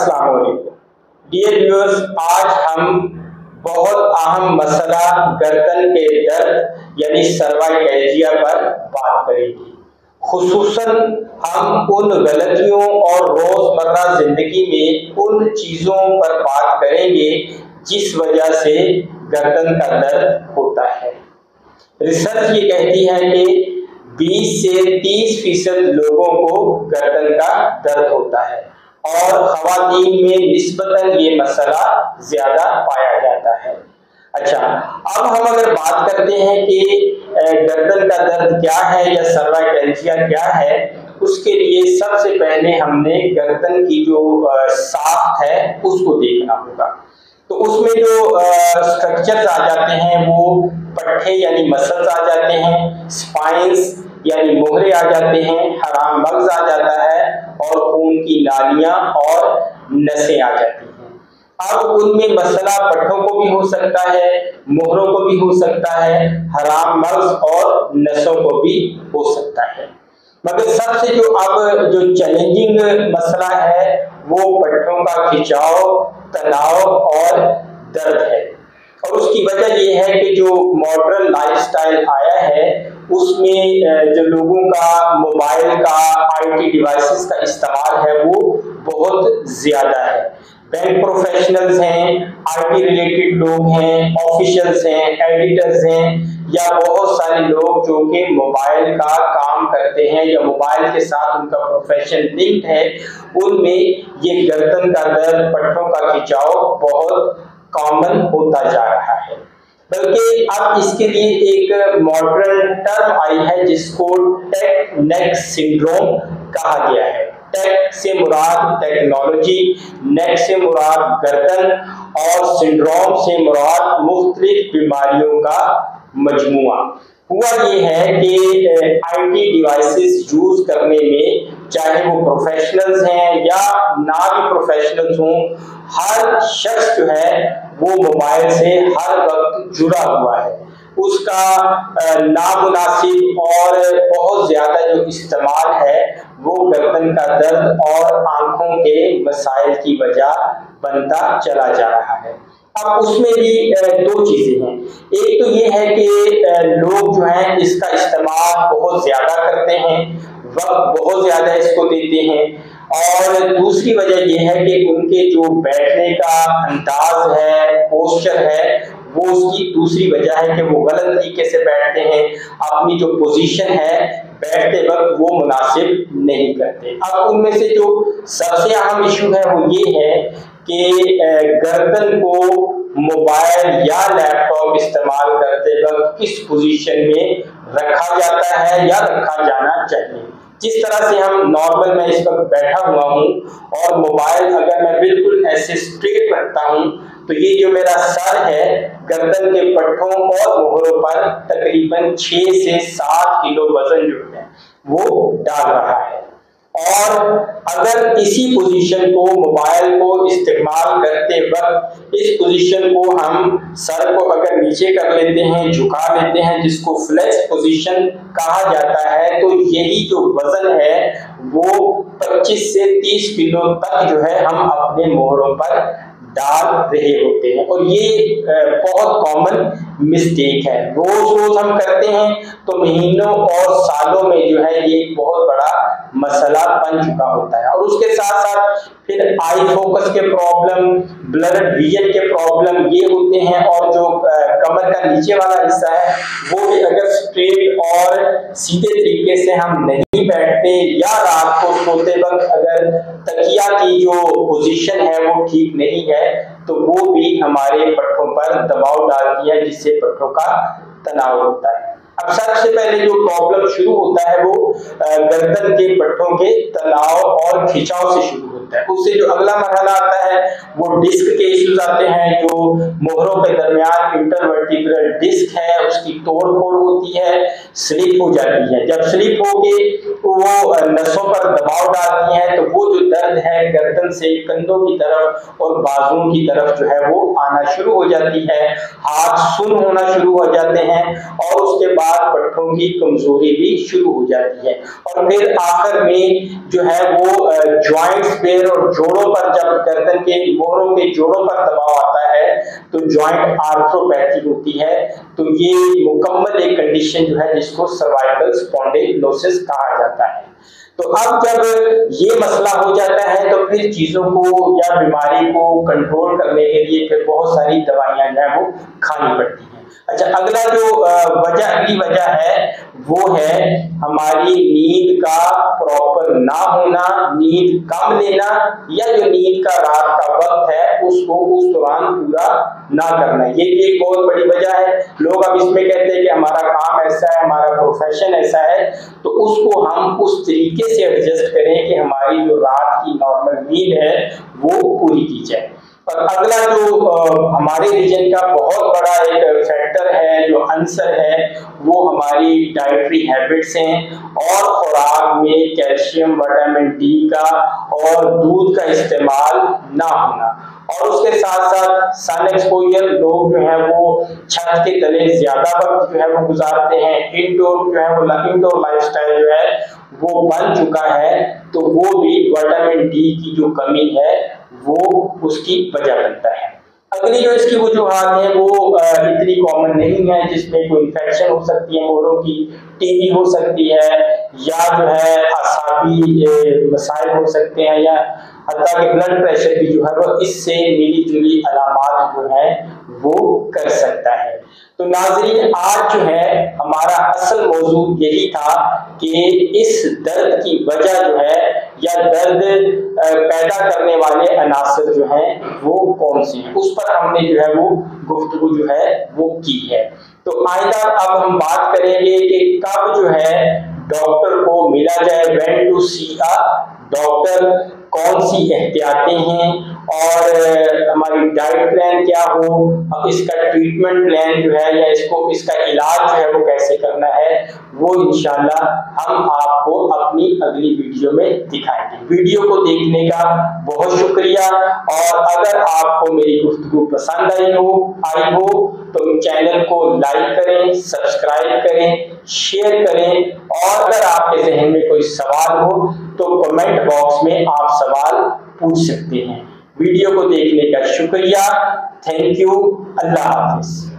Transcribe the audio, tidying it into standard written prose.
अस्सलाम वालेकुम dear viewers, आज हम बहुत अहम मसला गर्दन के दर्द यानी सर्वाइकैल्जिया पर बात करेंगे। खुसूसन हम उन गलतियों और रोजमर्रा जिंदगी में उन चीजों पर बात करेंगे जिस वजह से गर्दन का दर्द होता है। रिसर्च ये कहती है कि 20 से 30% लोगों को गर्दन का दर्द होता है और खवातीन में निस्बतन ये मसला ज्यादा पाया जाता है। अच्छा, अब हम अगर बात करते हैं कि गर्दन का दर्द क्या है या सर्वाइकैल्जिया क्या है, उसके लिए सबसे पहले हमने गर्दन की जो साख्त है उसको देखना होगा। तो उसमें जो स्ट्रक्चर्स आ जाते हैं वो पट्टे यानी मसल्स आ जाते हैं, स्पाइंस यानी मोहरे आ जाते हैं, हराम मगज आ जाता है और खून की नालियां और नसें आ जाती हैं। अब उनमें मसला पट्टों को भी हो सकता है, मोहरों को भी हो सकता है, हराम मगज और नसों को भी हो सकता है। मगर सबसे जो चैलेंजिंग मसला है वो पट्टों का खिंचाव, तनाव और दर्द है। और उसकी वजह यह है कि जो मॉडर्न लाइफस्टाइल आया है उसमें जो लोगों का मोबाइल का, आईटी डिवाइसेस का इस्तेमाल है वो बहुत ज्यादा है। बैंक प्रोफेशनल्स हैं, आईटी रिलेटेड लोग हैं, ऑफिशियल्स हैं, एडिटर्स हैं या बहुत सारे लोग जो कि मोबाइल का काम करते हैं या मोबाइल के साथ उनका प्रोफेशन लिंक्ड है, उनमें ये गर्दन का दर्द, पट्टों का खिंचाव बहुत कॉमन होता जा रहा है। बल्कि अब इसके लिए एक मॉडर्न टर्म आई है जिसको टेक नेक सिंड्रोम कहा गया है। टेक से मुराद टेक्नोलॉजी, नेक से मुराद गर्दन और सिंड्रोम से मुराद मुख्तलिफ बीमारियों का मजमुआ। हुआ ये है कि आईटी डिवाइसेस यूज करने में, चाहे वो प्रोफेशनल्स हैं या ना भी प्रोफेशनल्स हों, हर शख्स जो है वो मोबाइल से हर वक्त जुड़ा हुआ है। उसका नामुनासिब और बहुत ज्यादा जो इस्तेमाल है वो गर्दन का दर्द और आंखों के मसाइल की वजह बनता चला जा रहा है। अब उसमें भी दो चीजें हैं। एक तो ये है कि लोग जो हैं इसका इस्तेमाल बहुत ज्यादा करते हैं, वक्त बहुत ज्यादा इसको देते हैं, और दूसरी वजह यह है कि उनके जो बैठने का अंदाज है, पोस्चर है, वो उसकी दूसरी वजह है कि वो गलत तरीके से बैठते हैं, अपनी जो पोजीशन है बैठते वक्त वो मुनासिब नहीं करते। अब उनमें से जो सबसे अहम इशू है वो ये है कि गर्दन को मोबाइल या लैपटॉप इस्तेमाल करते वक्त किस पोजीशन में रखा जाता है या रखा जाना चाहिए। जिस तरह से हम नॉर्मल में इस वक्त बैठा हुआ हूं और मोबाइल अगर मैं बिल्कुल ऐसे स्ट्रेट रखता हूं तो ये जो मेरा सर है गर्दन के पट्टों और मोहरों पर तकरीबन 6 से 7 किलो वजन जो है वो डाल रहा है। और अगर इसी पोजीशन को, मोबाइल को इस्तेमाल करते वक्त इस पोजीशन को हम सर को अगर नीचे कर लेते हैं, झुका लेते हैं, जिसको फ्लेक्स पोजीशन कहा जाता है, तो यही जो वजन है वो 25 से 30 किलो तक जो है हम अपने मोहरों पर डाल रहे होते हैं। और ये बहुत कॉमन मिस्टेक है, रोज रोज हम करते हैं तो महीनों और सालों में जो है ये बहुत बड़ा मसला बन चुका होता है। और उसके साथ साथ फिर आई फोकस के प्रॉब्लम, ब्लर्ड विजन के प्रॉब्लम ये होते हैं। और जो कमर का नीचे वाला हिस्सा है वो भी अगर स्ट्रेट और सीधे तरीके से हम नहीं बैठते या रात को सोते वक्त अगर तकिया की जो पोजीशन है वो ठीक नहीं है तो वो भी हमारे पट्टों पर दबाव डालती है, जिससे पट्टों का तनाव होता है। अब सबसे पहले जो प्रॉब्लम शुरू होता है वो गर्दन के पट्टों के तनाव और खिंचाव से शुरू होता है। उससे जो अगला मरहला आता है वो डिस्क के इश्यूज आते हैं। जो मोहरों के दरमियान इंटरवर्टिब्रल डिस्क है उसकी तोड़ फोड़ होती है, स्लिप हो जाती है। जब स्लिप होके वो नसों पर दबाव डालती है तो वो जो दर्द है गर्दन से कंधों की तरफ और बाजुओं की तरफ जो है वो आना शुरू हो जाती है। हाथ सुन्न होना शुरू हो जाते हैं और उसके बाद पट्टों की कमजोरी भी शुरू हो जाती है। और फिर आखिर में जो है वो जॉइंट्स पे पैर और जोड़ों पर, जब गर्दन के मोहरों के जोड़ों पर दबाव आता है तो जॉइंट आर्थ्रोपैथी होती है। तो ये मुकम्मल एक कंडीशन जो है जिसको सर्वाइकल स्पॉन्डिलोसिस कहा जाता है। तो अब जब ये मसला हो जाता है तो फिर चीजों को या बीमारी को कंट्रोल करने के लिए फिर बहुत सारी दवाइयां जो है वो खानी पड़ती हैं। अच्छा, अगला जो अगली वजह है वो है हमारी नींद का प्रॉपर ना होना, नींद कम लेना, या जो नींद का रात का वक्त है उसको उस दौरान पूरा ना करना। ये भी एक बहुत बड़ी वजह है। लोग अब इसमें कहते हैं कि हमारा काम ऐसा है, हमारा प्रोफेशन ऐसा है, तो उसको हम उस तरीके से एडजस्ट करें कि हमारी जो रात की नॉर्मल नींद है वो पूरी की जाए। और अगला जो हमारे रीजन का बहुत बड़ा एक फैक्टर है, जो आंसर है, वो हमारी डाइटरी हैबिट्स हैं और खुराक में कैल्शियम, विटामिन डी का और दूध का इस्तेमाल ना होना। और उसके साथ साथ सन एक्सपोजर, लोग जो है वो छत के तले ज्यादा वक्त जो है वो गुजारते हैं, इंडोर जो है वो इंडोर लाइफस्टाइल जो है वो बन चुका है, तो वो भी विटामिन डी की जो कमी है वो उसकी वजह बनता है। अगली जो इसकी वजूहात है वो इतनी कॉमन नहीं है, जिसमें कोई इन्फेक्शन हो सकती है मोहरों की, टीबी हो सकती है, या जो है आसाबी मसाइल हो सकते हैं, या हत्ता कि ब्लड प्रेशर भी जो है वो इससे मिली जुली अलामात जो है वो कर सकता है। तो नाज़रीन, आज जो है हमारा असल मौजू यही था कि इस दर्द की वजह जो है या दर्द पैदा करने वाले अनासर जो हैं वो कौन से हैं, उस पर हमने जो है वो गुफ्तगू जो है वो की है। तो आइंदा अब हम बात करेंगे कि कब जो है डॉक्टर को मिला जाए, when to see a doctor, कौन सी एहतियातें हैं, और हमारी डाइट प्लान क्या हो, अब इसका ट्रीटमेंट प्लान जो है या इसका इलाज जो है वो कैसे करना है, वो इंशाल्लाह हम आपको अपनी अगली वीडियो में दिखाएंगे। वीडियो को देखने का बहुत शुक्रिया, और अगर आपको मेरी गुफ्तगू पसंद आई हो तो चैनल को लाइक करें, सब्सक्राइब करें, शेयर करें, और अगर आपके जहन में कोई सवाल हो तो कमेंट बॉक्स में आप सवाल पूछ सकते हैं। वीडियो को देखने का शुक्रिया, थैंक यू, अल्लाह हाफिज।